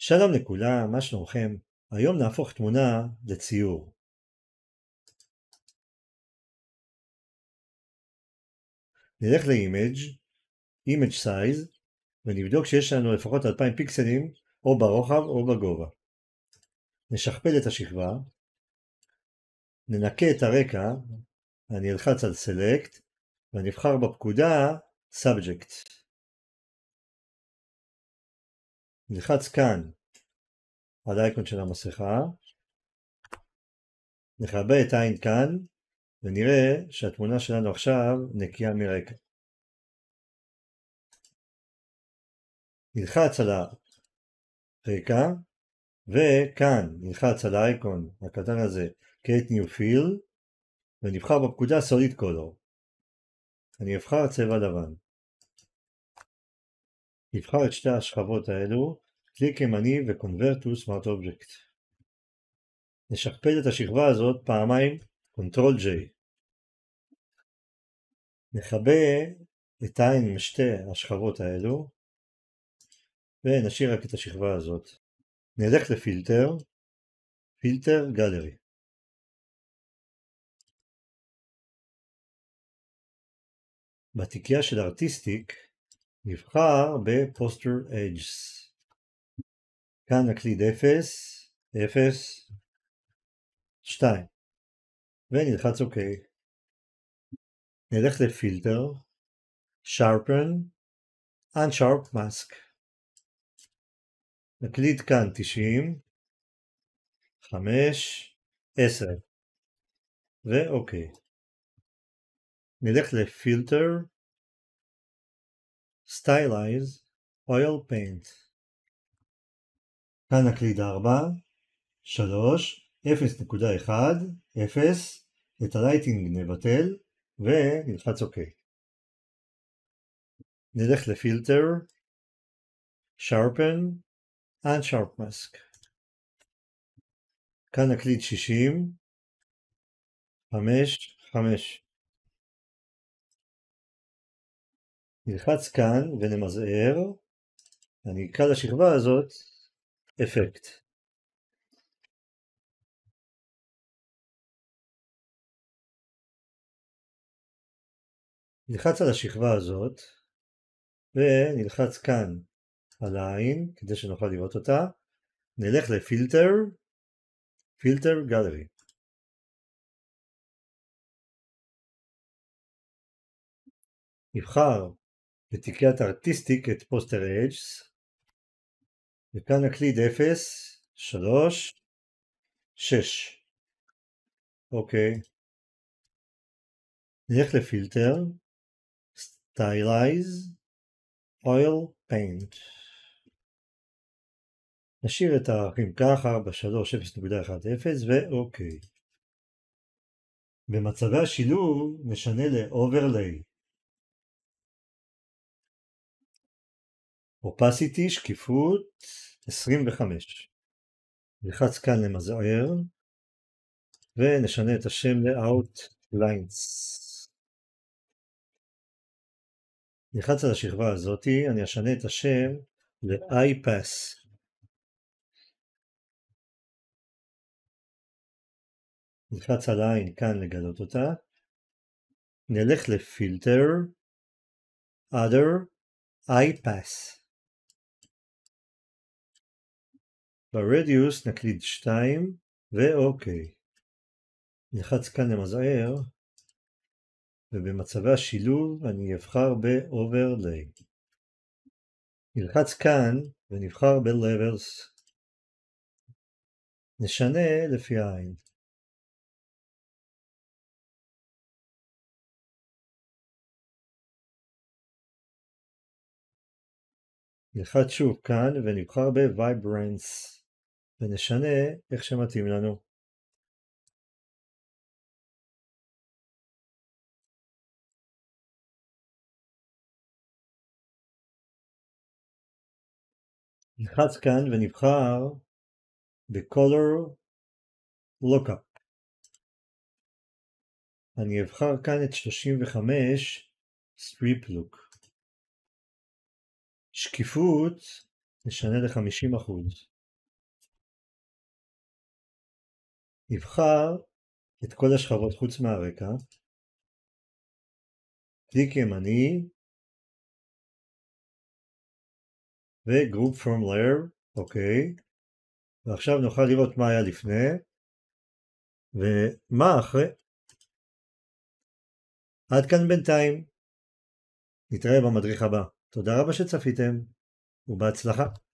שלום לכולם, מה שלומכם? היום נהפוך תמונה לציור. נלך ל-Image Size, ונבדוק שיש לנו לפחות 2000 פיקסלים, או ברוחב או בגובה. נשכפל את השכבה, ננקה את הרקע, אני אלחץ על Select, ונבחר בפקודה Subject. נלחץ כאן על האייקון של המסכה, נכבה את העין כאן, ונראה שהתמונה שלנו עכשיו נקייה מרקע. נלחץ על הרקע, וכאן נלחץ על האייקון הקטן הזה Create New Fill, ונבחר בפקודה Solid Color. אני אבחר צבע לבן. נבחר את שתי השכבות האלו, קליק ימני ו-Convert to Smart Object. נשכפל את השכבה הזאת פעמיים, Ctrl J. נכבה את העין משתי השכבות האלו, ונשאיר רק את השכבה הזאת. נלך לפילטר, פילטר גלרי. בתיקייה של ארטיסטיק נבחר בפוסטר אדג'ס. כאן נקליד 0, 0, 2 ונלחץ OK. נלך לפילטר, Sharpen, Unsharp Mask. נקליד כאן 90, 5, 10 ו-OK. נלך לפילטר, Stylize, Oil Paint. כאן נקליד 4, 3, 0.1, 0, את הלייטינג נבטל ונלחץ OK. נלך לפילטר, Sharpen, Unsharp Mask. כאן נקליד 60, 5, 5. נלחץ כאן ונמזער, אני אקרא לשכבה הזאת אפקט. נלחץ על השכבה הזאת, ונלחץ כאן על העין, כדי שנוכל לראות אותה. נלך לפילטר, פילטר גלרי. נבחר בתיקיית ארטיסטיק את פוסטר אדג'ס, וכאן נקליד 0, 3, 6. אוקיי. נלך לפילטר, Stylize, Oil Paint. נשאיר את הערכים ככה, 4, 3, 0.10 ואוקיי. במצבי השילוב נשנה ל-Overlay. Opacity, שקיפות, 25. נלחץ כאן למזער, ונשנה את השם ל-Outlines. נלחץ על השכבה הזאת, אני אשנה את השם ל-iPass. נלחץ על העין כאן לגלות אותה. נלך לפילטר, Other, iPass. ברדיוס נקליד 2 ואוקיי. נלחץ כאן למזער, ובמצבי השילוב אני אבחר ב-Overlay. נלחץ כאן ונבחר ב-Levels. נשנה לפי העין. נלחץ שוב כאן ונבחר ב-Vibrance. ונשנה איך שמתאים לנו. נלחץ כאן ונבחר ב-Color Lookup. אני אבחר כאן את 35 Strip Look. שקיפות נשנה ל-50%. נבחר את כל השכבות חוץ מהרקע, קליק ימני, ו-Group from Layer, אוקיי, ועכשיו נוכל לראות מה היה לפני, ומה אחרי. עד כאן בינתיים. נתראה במדריך הבא. תודה רבה שצפיתם, ובהצלחה.